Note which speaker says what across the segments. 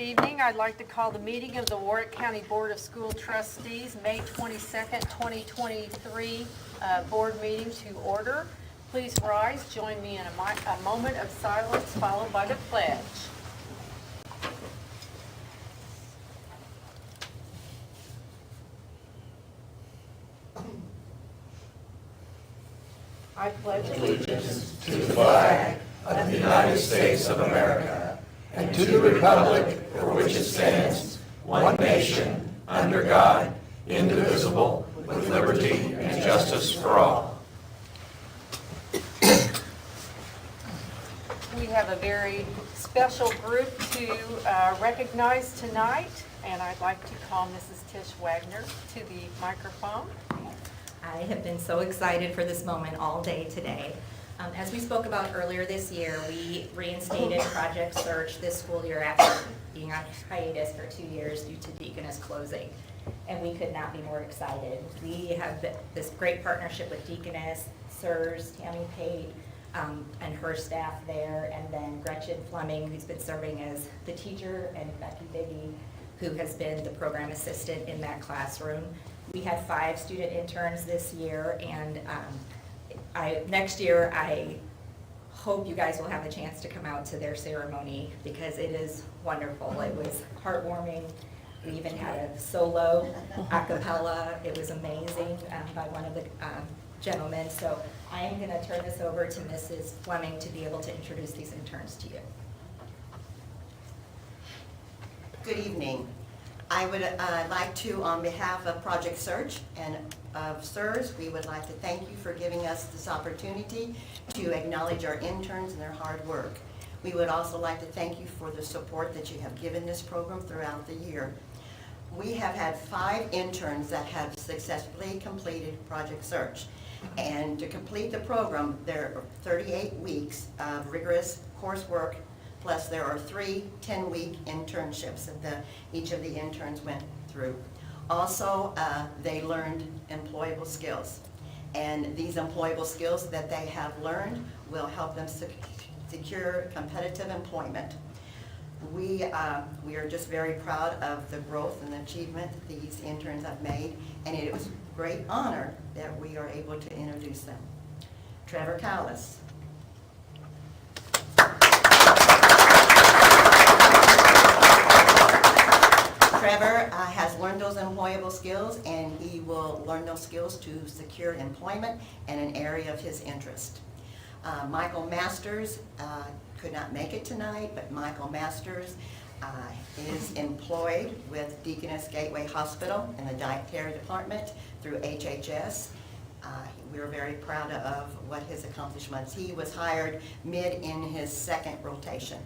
Speaker 1: evening. I'd like to call the meeting of the Warwick County Board of School Trustees, May 22nd, 2023 board meeting to order. Please rise. Join me in a moment of silence followed by the pledge. I pledge
Speaker 2: allegiance to the flag of the United States of America and to the republic for which it stands, one nation, under God, indivisible, with liberty and justice for all.
Speaker 1: We have a very special group to recognize tonight, and I'd like to call Mrs. Tish Wagner to the microphone.
Speaker 3: I have been so excited for this moment all day today. As we spoke about earlier this year, we reinstated Project Search this school year after being on hiatus for 2 years due to Deaconess closing. And we could not be more excited. We have this great partnership with Deaconess, SIRS, Tammy Pate, and her staff there, and then Gretchen Fleming, who's been serving as the teacher, and Becky Biggie, who has been the program assistant in that classroom. We had 5 student interns this year, and next year I hope you guys will have a chance to come out to their ceremony because it is wonderful. It was heartwarming. We even had a solo a cappella. It was amazing by one of the gentlemen. So I am going to turn this over to Mrs. Fleming to be able to introduce these interns to you.
Speaker 4: Good evening. I would like to, on behalf of Project Search and of SIRS, we would like to thank you for giving us this opportunity to acknowledge our interns and their hard work. We would also like to thank you for the support that you have given this program throughout the year. We have had 5 interns that have successfully completed Project Search. And to complete the program, there are 38 weeks of rigorous coursework, plus there are 3 10-week internships that each of the interns went through. Also, they learned employable skills. And these employable skills that they have learned will help them secure competitive employment. We are just very proud of the growth and achievement these interns have made, and it was a great honor that we are able to introduce them. Trevor Callis. Trevor has learned those employable skills, and he will learn those skills to secure employment in an area of his interest. Michael Masters could not make it tonight, but Michael Masters is employed with Deaconess Gateway Hospital in the diet care department through HHS. We're very proud of what his accomplishments. He was hired mid in his 2nd rotation,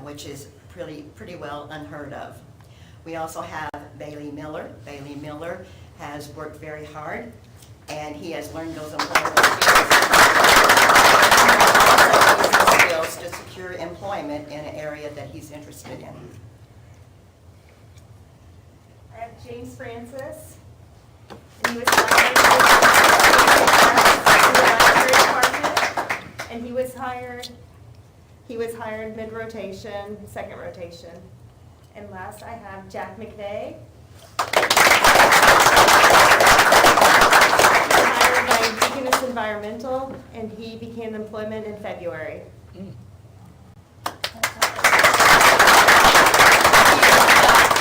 Speaker 4: which is pretty well unheard of. We also have Bailey Miller. Bailey Miller has worked very hard, and he has learned those employable skills to secure employment in an area that he's interested in.
Speaker 5: I have James Francis. And he was hired department, and he was hired mid-rotation, 2nd rotation. And last, I have Jack McVeigh. Hired by Deaconess Environmental, and he began employment in February.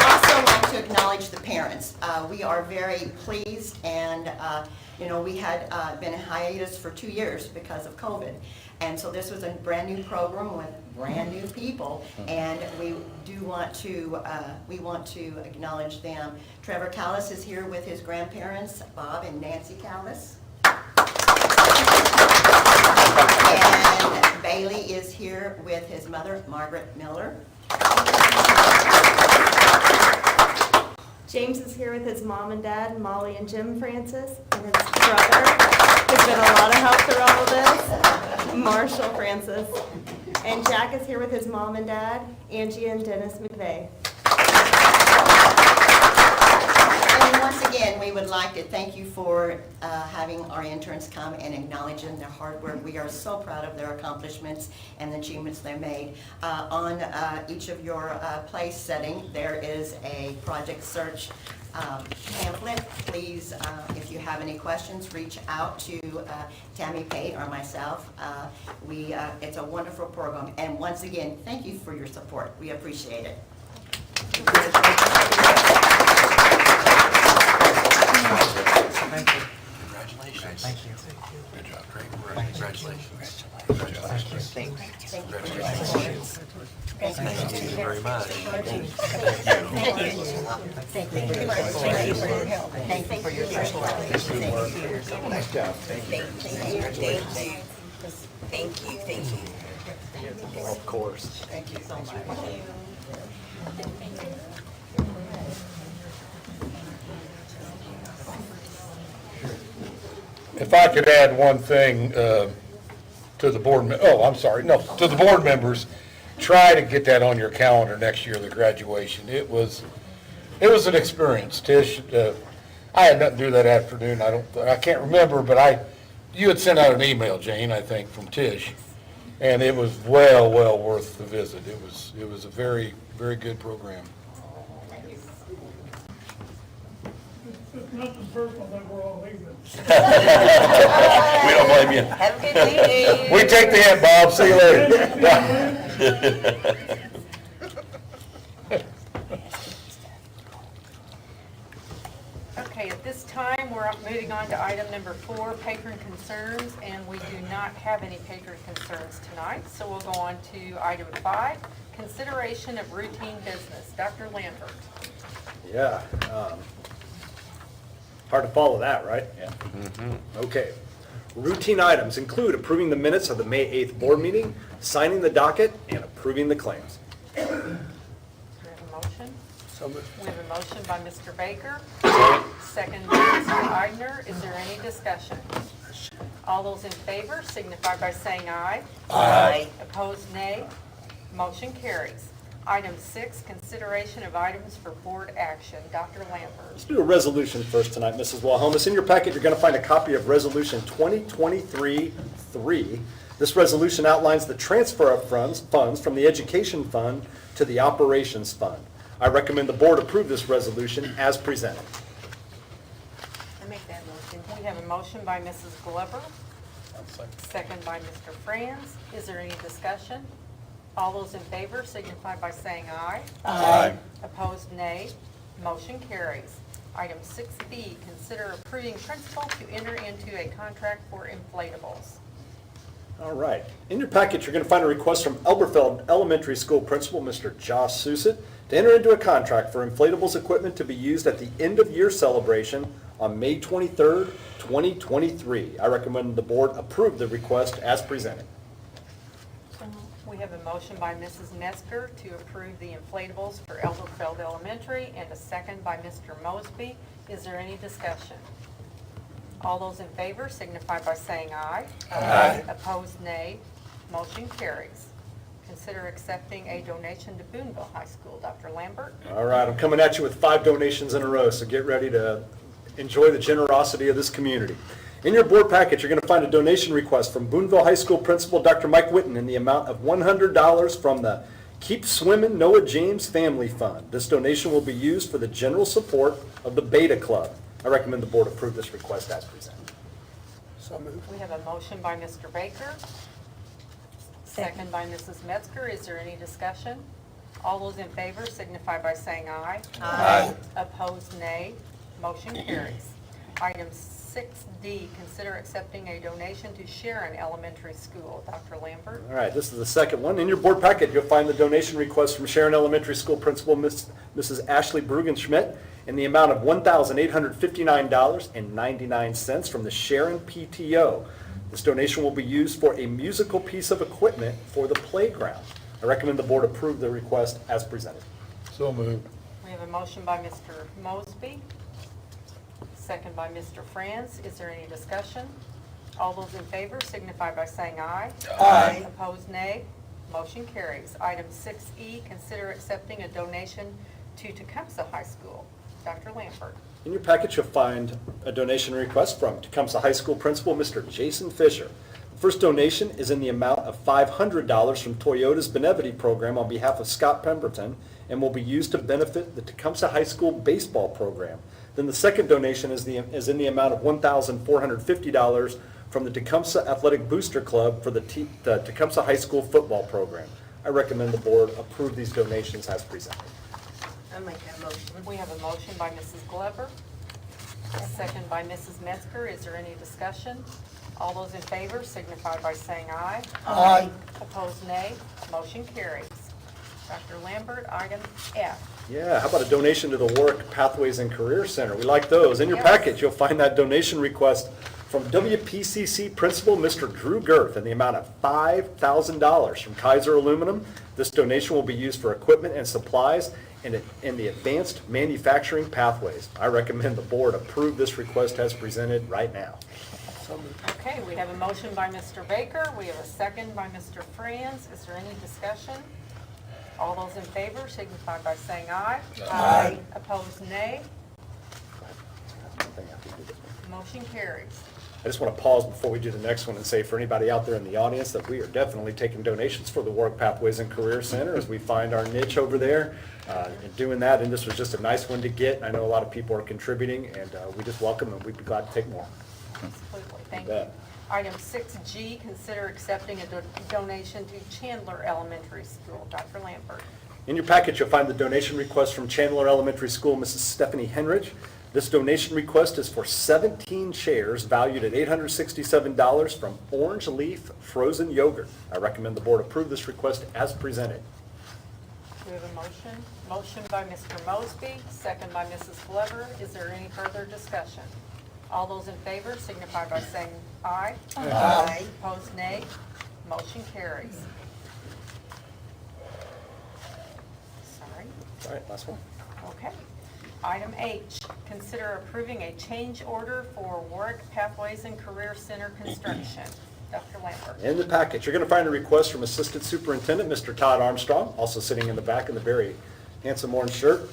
Speaker 4: Also like to acknowledge the parents. We are very pleased, and we had been in hiatus for 2 years because of COVID. And so this was a brand new program with brand new people, and we want to acknowledge them. Trevor Callis is here with his grandparents, Bob and Nancy Callis. And Bailey is here with his mother, Margaret Miller.
Speaker 5: James is here with his mom and dad, Molly and Jim Francis, and his brother, who's been a lot of help through all of this, Marshall Francis. And Jack is here with his mom and dad, Angie and Dennis McVeigh.
Speaker 4: And once again, we would like to thank you for having our interns come and acknowledging their hard work. We are so proud of their accomplishments and the achievements they made. On each of your place setting, there is a project search pamphlet. Please, if you have any questions, reach out to Tammy Pate or myself. It's a wonderful program. And once again, thank you for your support. We appreciate it.
Speaker 2: Thank you. Congratulations. Thank you. Good job. Great work. Congratulations. Congratulations.
Speaker 4: Thank you.
Speaker 2: Congratulations. Thank you very much.
Speaker 4: Thank you. Thank you for your help. Thank you for your support.
Speaker 2: Nice job.
Speaker 6: Thank you. Thank you.
Speaker 2: Of course.
Speaker 4: Thank you so much.
Speaker 7: If I could add one thing to the board, to the board members, try to get that on your calendar next year, the graduation. It was an experience. Tish, I had nothing to do that afternoon. I can't remember, but you had sent out an email, Jane, I think, from Tish, and it was well worth the visit. It was a very, very good program.
Speaker 8: It's not the first one that we're all leaving.
Speaker 2: We don't blame you.
Speaker 6: Have a good evening.
Speaker 7: We take the hint, Bob. See you later.
Speaker 1: Okay, at this time, we're moving on to item number 4, patron concerns, and we do not have any patron concerns tonight, so we'll go on to item 5, consideration of routine business. Dr. Lambert.
Speaker 9: Yeah. Hard to follow that, right? Yeah. Okay. Routine items include approving the minutes of the May 8th board meeting, signing the docket, and approving the claims.
Speaker 1: Do we have a motion?
Speaker 2: So moved.
Speaker 1: We have a motion by Mr. Baker, second by Mr. Eidner. Is there any discussion? All those in favor signify by saying aye.
Speaker 6: Aye.
Speaker 1: Opposed, nay. Motion carries. Item 6, consideration of items for board action. Dr. Lambert.
Speaker 9: Let's do a resolution first tonight, Mrs. Walhomas. In your packet, you're going to find a copy of Resolution 2023-3. This resolution outlines the transfer of funds from the Education Fund to the Operations Fund. I recommend the board approve this resolution as presented.
Speaker 1: I make that motion. We have a motion by Mrs. Glover, second by Mr. Franz. Is there any discussion? All those in favor signify by saying aye.
Speaker 2: Aye.
Speaker 1: Opposed, nay. Motion carries. Item 6B, consider approving principal to enter into a contract for inflatables.
Speaker 9: All right. In your packet, you're going to find a request from Elberfeld Elementary School Principal, Mr. Josh Susett, to enter into a contract for inflatables equipment to be used at the end-of-year celebration on May 23rd, 2023. I recommend the board approve the request as presented.
Speaker 1: We have a motion by Mrs. Metzger to approve the inflatables for Elberfeld Elementary and a second by Mr. Mosby. Is there any discussion? All those in favor signify by saying aye.
Speaker 2: Aye.
Speaker 1: Opposed, nay. Motion carries. Consider accepting a donation to Boonville High School. Dr. Lambert.
Speaker 9: All right, I'm coming at you with 5 donations in a row, so get ready to enjoy the generosity of this community. In your board packet, you're going to find a donation request from Boonville High School Principal Dr. Mike Witten in the amount of $100 from the Keep Swimming Noah James Family Fund. This donation will be used for the general support of the Beta Club. I recommend the board approve this request as presented.
Speaker 2: So moved.
Speaker 1: We have a motion by Mr. Baker, second by Mrs. Metzger. Is there any discussion? All those in favor signify by saying aye.
Speaker 2: Aye.
Speaker 1: Opposed, nay. Motion carries. Item 6D, consider accepting a donation to Sharon Elementary School. Dr. Lambert.
Speaker 9: All right, this is the second one. In your board packet, you'll find the donation request from Sharon Elementary School Principal Mrs. Ashley Brugenschmidt in the amount of $1,859.99 from the Sharon PTO. This donation will be used for a musical piece of equipment for the playground. I recommend the board approve the request as presented.
Speaker 7: So moved.
Speaker 1: We have a motion by Mr. Mosby, second by Mr. Franz. Is there any discussion? All those in favor signify by saying aye.
Speaker 2: Aye.
Speaker 1: Opposed, nay. Motion carries. Item 6E, consider accepting a donation to Tecumseh High School. Dr. Lambert.
Speaker 9: In your package, you'll find a donation request from Tecumseh High School Principal, Mr. Jason Fisher. The first donation is in the amount of $500 from Toyota's Benevity program on behalf of Scott Pemberton and will be used to benefit the Tecumseh High School baseball program. Then the second donation is in the amount of $1,450 from the Tecumseh Athletic Booster Club for the Tecumseh High School football program. I recommend the board approve these donations as presented.
Speaker 6: I make that motion.
Speaker 1: We have a motion by Mrs. Glover, a second by Mrs. Metzger. Is there any discussion? All those in favor signify by saying aye.
Speaker 6: Aye.
Speaker 1: Opposed, nay. Motion carries. Dr. Lambert, item F.
Speaker 9: Yeah, how about a donation to the Warwick Pathways and Career Center? We like those. In your
Speaker 1: Yes.
Speaker 9: package, you'll find that donation request from WPCC Principal Mr. Drew Girth in the amount of $5,000 from Kaiser Aluminum. This donation will be used for equipment and supplies in the advanced manufacturing pathways. I recommend the board approve this request as presented right now.
Speaker 1: Okay, we have a motion by Mr. Baker. We have a second by Mr. Franz. Is there any discussion? All those in favor signify by saying aye.
Speaker 6: Aye.
Speaker 1: Opposed, nay. Motion carries.
Speaker 9: I just want to pause before we do the next one and say for anybody out there in the audience that we are definitely taking donations for the Warwick Pathways and Career Center as we find our niche over there and doing that. And this was just a nice one to get. I know a lot of people are contributing, and we just welcome and we'd be glad to take more.
Speaker 1: Absolutely, thank
Speaker 9: You
Speaker 1: you.
Speaker 9: bet.
Speaker 1: Item 6G, consider accepting a donation to Chandler Elementary School. Dr. Lambert.
Speaker 9: In your package, you'll find the donation request from Chandler Elementary School, Mrs. Stephanie Henrich. This donation request is for 17 chairs valued at $867 from Orange Leaf Frozen Yogurt. I recommend the board approve this request as presented.
Speaker 1: Do we have a motion? Motion by Mr. Mosby, second by Mrs. Glover. Is there any further discussion? All those in favor signify by saying aye.
Speaker 6: Aye.
Speaker 1: Opposed, nay. Motion carries. Sorry.
Speaker 9: All right, last one.
Speaker 1: Okay. Item H, consider approving a change order for Warwick Pathways and Career Center construction. Dr. Lambert.
Speaker 9: In the package, you're going to find a request from Assistant Superintendent, Mr. Todd Armstrong, also sitting in the back in the very handsome orange shirt.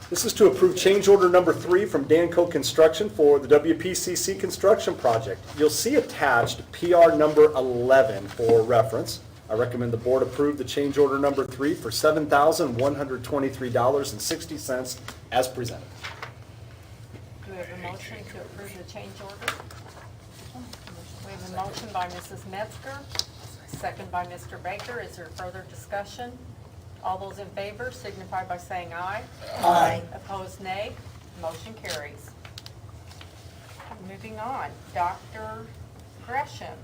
Speaker 9: This is to approve change order number 3 from Danco Construction for the WPCC construction project. You'll see attached PR number 11 for reference. I recommend the board approve the change order number 3 for $7,123.60 as presented.
Speaker 1: Do we have a motion to approve the change order? We have a motion by Mrs. Metzger, second by Mr. Baker. Is there further discussion? All those in favor signify by saying aye.
Speaker 6: Aye.
Speaker 1: Opposed, nay. Motion carries. Moving on, Dr. Gresham.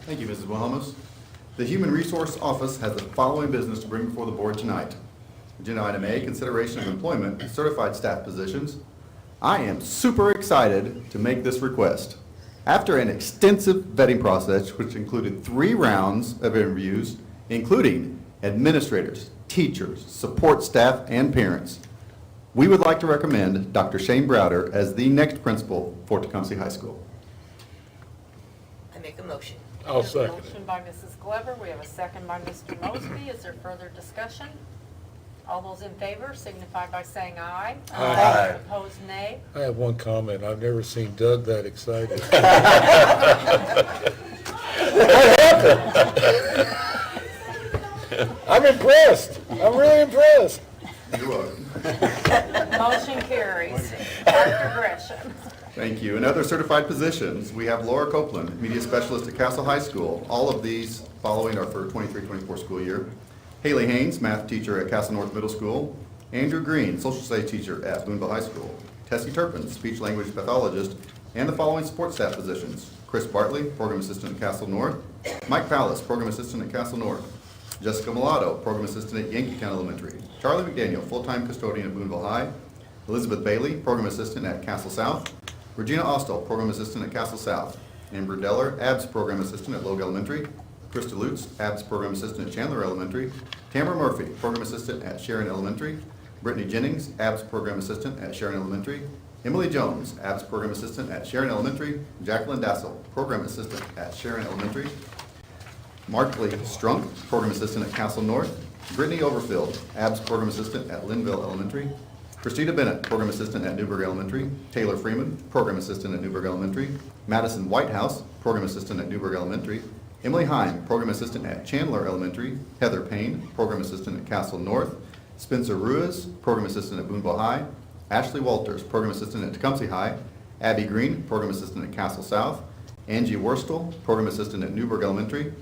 Speaker 10: Thank you, Mrs. Wilhelmus. The Human Resource Office has the following business to bring before the board tonight. Agenda item A, consideration of employment of certified staff positions. I am super excited to make this request. After an extensive vetting process, which included 3 rounds of interviews, including administrators, teachers, support staff, and parents, we would like to recommend Dr. Shane Browder as the next principal for Tecumseh High School.
Speaker 6: I make a motion.
Speaker 7: I'll
Speaker 1: We have a
Speaker 7: second it.
Speaker 1: motion by Mrs. Glover. We have a second by Mr. Mosby. Is there further discussion? All those in favor signify by saying aye.
Speaker 6: Aye.
Speaker 1: Opposed, nay.
Speaker 7: I have one comment. I've never seen Doug that excited. I'm impressed. I'm really impressed.
Speaker 10: You're welcome.
Speaker 1: Motion carries. Dr. Gresham.
Speaker 10: Thank you. And other certified positions, we have Laura Copeland, Media Specialist at Castle High School. All of these following are for 23-24 school year. Haley Haynes, Math Teacher at Castle North Middle School. Andrew Green, Social Studies Teacher at Boonville High School. Tessie Turpin, Speech Language Pathologist. And the following support staff positions. Chris Bartley, Program Assistant at Castle North. Mike Pallas, Program Assistant at Castle North. Jessica Mulatto, Program Assistant at Yankeetown Elementary. Charlie McDaniel, Full-Time Custodian at Boonville High. Elizabeth Bailey, Program Assistant at Castle South. Regina Austell, Program Assistant at Castle South. Amber Deller, ABS Program Assistant at Logue Elementary. Krista Lutz, ABS Program Assistant at Chandler Elementary. Tamara Murphy, Program Assistant at Sharon Elementary. Brittany Jennings, ABS Program Assistant at Sharon Elementary. Emily Jones, ABS Program Assistant at Sharon Elementary. Jacqueline Dassel, Program Assistant at Sharon Elementary. Markley Strunk, Program Assistant at Castle North. Brittany Overfield, ABS Program Assistant at Linville Elementary. Christina Bennett, Program Assistant at Newburgh Elementary. Taylor Freeman, Program Assistant at Newburgh Elementary. Madison Whitehouse, Program Assistant at Newburgh Elementary. Emily Heim, Program Assistant at Chandler Elementary. Heather Payne, Program Assistant at Castle North. Spencer Ruiz, Program Assistant at Boonville High. Ashley Walters, Program Assistant at Tecumseh High. Abby Green, Program Assistant at Castle South. Angie Worstel, Program Assistant at Newburgh Elementary.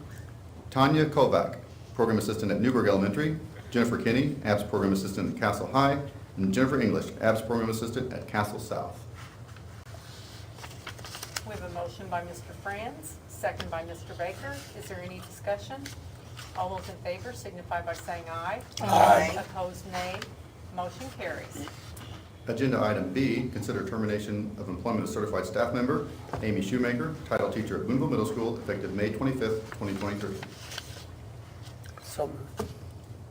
Speaker 10: Tanya Kovac, Program Assistant at Newburgh Elementary. Jennifer Kinney, ABS Program Assistant at Castle High. And Jennifer English, ABS Program Assistant at Castle South.
Speaker 1: We have a motion by Mr. Franz, second by Mr. Baker. Is there any discussion? All those in favor signify by saying aye.
Speaker 6: Aye.
Speaker 1: Opposed, nay. Motion carries.
Speaker 10: Agenda item B, consider termination of employment of certified staff member Amy Shoemaker, title teacher at Boonville Middle School, effective May 25th, 2023.
Speaker 6: So moved.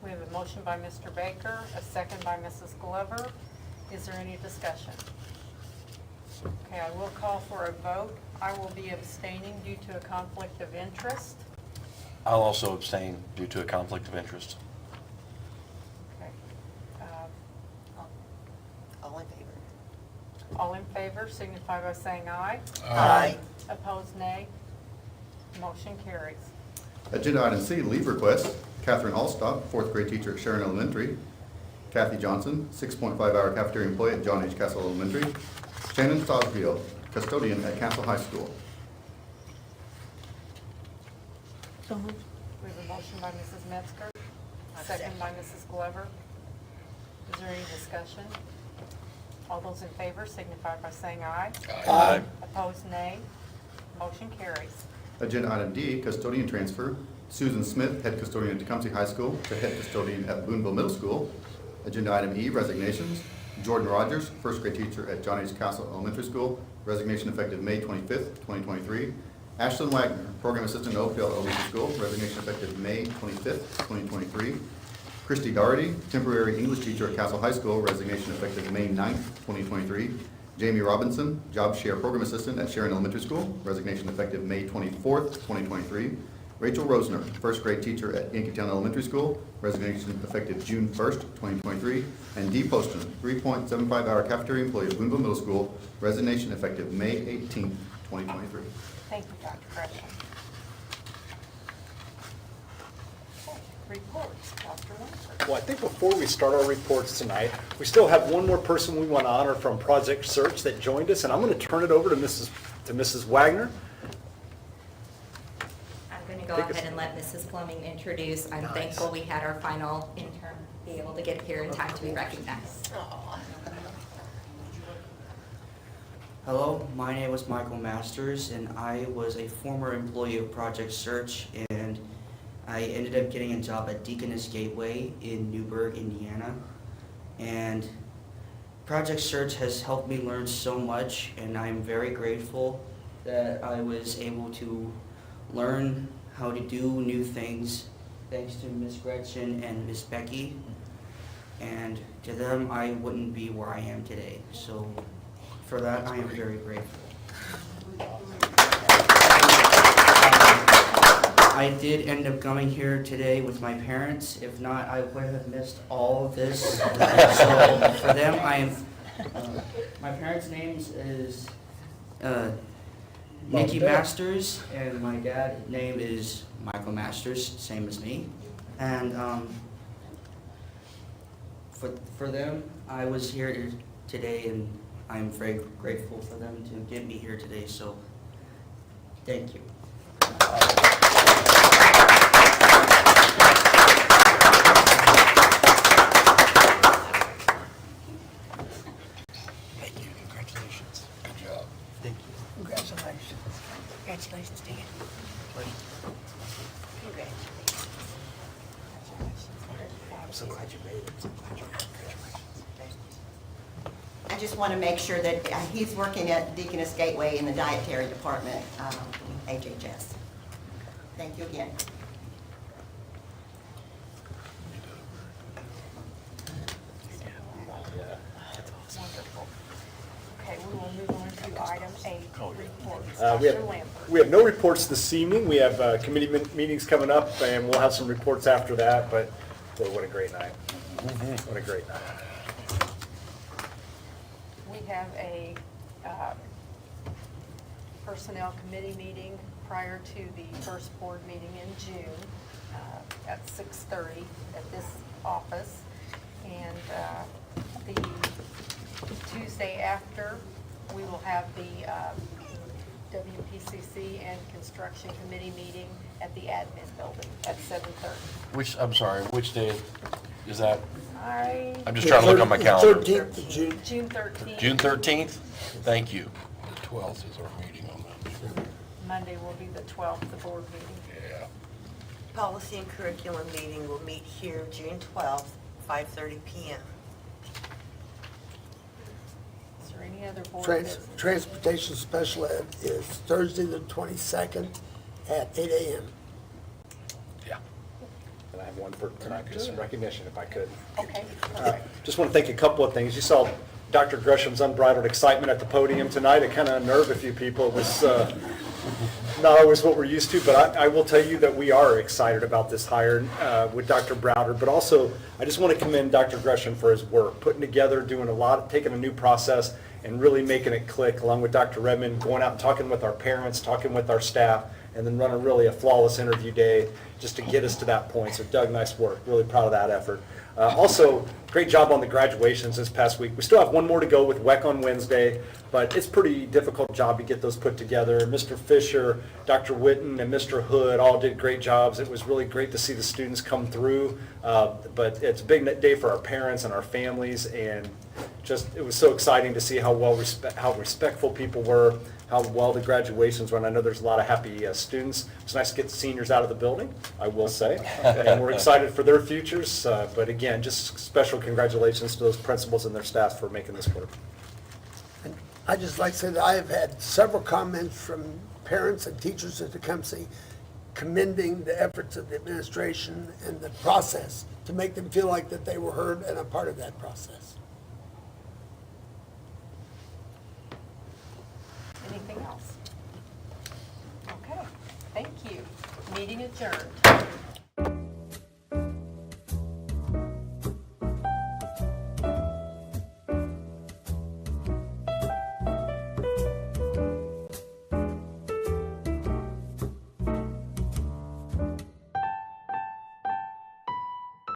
Speaker 1: We have a motion by Mr. Baker, a second by Mrs. Glover. Is there any discussion? Okay, I will call for a vote. I will be abstaining due to a conflict of interest.
Speaker 11: I'll also abstain due to a conflict of interest.
Speaker 1: Okay.
Speaker 6: All in favor?
Speaker 1: All in favor signify by saying aye.
Speaker 6: Aye.
Speaker 1: Opposed, nay. Motion carries.
Speaker 10: Agenda item C, leave request. Catherine Allstock, fourth grade teacher at Sharon Elementary. Kathy Johnson, 6.5-hour cafeteria employee at John H. Castle Elementary. Shannon Stosfield, custodian at Castle High School.
Speaker 6: So moved.
Speaker 1: We have a motion by Mrs. Metzger, second by Mrs. Glover. Is there any discussion? All those in favor signify by saying aye.
Speaker 11: Aye.
Speaker 1: Opposed, nay. Motion carries.
Speaker 10: Agenda item D, custodian transfer. Susan Smith, head custodian at Tecumseh High School, to head custodian at Boonville Middle School. Agenda item E, resignations. Jordan Rogers, first grade teacher at John H. Castle Elementary School, resignation effective May 25th, 2023. Ashlyn Wagner, program assistant at Oakdale Elementary School, resignation effective May 25th, 2023. Christy Doherty, temporary English teacher at Castle High School, resignation effective May 9th, 2023. Jamie Robinson, job share program assistant at Sharon Elementary School, resignation effective May 24th, 2023. Rachel Rosner, first grade teacher at Yankeetown Elementary School, resignation effective June 1st, 2023. And Dee Poston, 3.75-hour cafeteria employee at Boonville Middle School, resignation effective May 18th, 2023.
Speaker 1: Thank you, Dr. Gresham. Okay, reports, Dr. Winfrey.
Speaker 9: Well, I think before we start our reports tonight, we still have one more person we want to honor from Project Search that joined us, and I'm going to turn it over to Mrs. Wagner.
Speaker 3: I'm going to go ahead and let Mrs. Fleming introduce. I'm thankful we had our final intern be able to get here in time to be recognized.
Speaker 12: Hello, my name is Michael Masters, and I was a former employee of Project Search, and I ended up getting a job at Deaconess Gateway in Newburgh, Indiana. And Project Search has helped me learn so much, and I'm very grateful that I was able to learn how to do new things thanks to Miss Gretchen and Miss Becky. And to them, I wouldn't be where I am today. So for that, I am very grateful. I did end up coming here today with my parents. If not, I would have missed all of this. So for them, I am. My parents' names is Nikki Masters, and my dad's name is Michael Masters, same as me. And for them, I was here today, and I'm very grateful for them to get me here today. So thank you.
Speaker 11: Thank you. Congratulations. Good job. Thank you.
Speaker 6: Congratulations. Congratulations, Dan. Congratulations. I'm so glad you made it. I'm so glad you made it. Congratulations.
Speaker 4: I just want to make sure that he's working at Deaconess Gateway in the dietary department, HHS. Thank you again.
Speaker 1: Wonderful. Okay, we will move on to item 8, reports.
Speaker 9: We
Speaker 1: Dr. Lambert.
Speaker 9: have no reports this evening. We have committee meetings coming up, and we'll have some reports after that, but boy, what a great night. What a great night.
Speaker 1: we have a personnel committee meeting prior to the first board meeting in June at 6:30 at this office. And the Tuesday after, we will have the WPCC and construction committee meeting at the admin building at 7:30.
Speaker 11: I'm sorry, which day is that?
Speaker 1: I,
Speaker 11: I'm just trying to look on my calendar.
Speaker 6: 13th of June.
Speaker 1: June 13th.
Speaker 11: June 13th? Thank you.
Speaker 7: The 12th is our meeting on that.
Speaker 1: Monday will be the 12th, the board meeting.
Speaker 7: Yeah.
Speaker 13: Policy and curriculum meeting will meet here June 12th, 5:30 PM.
Speaker 1: Is there any other board business?
Speaker 6: Transportation special ed is Thursday the 22nd at 8 a.m.
Speaker 7: Yeah.
Speaker 9: And I have one for some recognition, if I could.
Speaker 1: Okay, perfect.
Speaker 9: Just want to thank a couple of things. You saw Dr. Gresham's unbridled excitement at the podium tonight. It kind of unnerved a few people. It was not always what we're used to, but I will tell you that we are excited about this hire with Dr. Browder. But also, I just want to commend Dr. Gresham for his work, putting together, doing a lot, taking a new process, and really making it click, along with Dr. Redmond, going out and talking with our parents, talking with our staff, and then running really a flawless interview day just to get us to that point. So Doug, nice work. Really proud of that effort. Also, great job on the graduations this past week. We still have one more to go with WEC on Wednesday, but it's a pretty difficult job to get those put together. Mr. Fisher, Dr. Witten, and Mr. Hood all did great jobs. It was really great to see the students come through, but it's a big day for our parents and our families, and just it was so exciting to see how respectful people were, how well the graduations went. I know there's a lot of happy students. It's nice to get the seniors out of the building, I will say, and we're excited for their futures. But again, just special congratulations to those principals and their staff for making this work.
Speaker 6: And I'd just like to say that I have had several comments from parents and teachers at Tecumseh commending the efforts of the administration and the process to make them feel like that they were heard and a part of that process.
Speaker 1: Anything else? Okay, thank you. Meeting adjourned.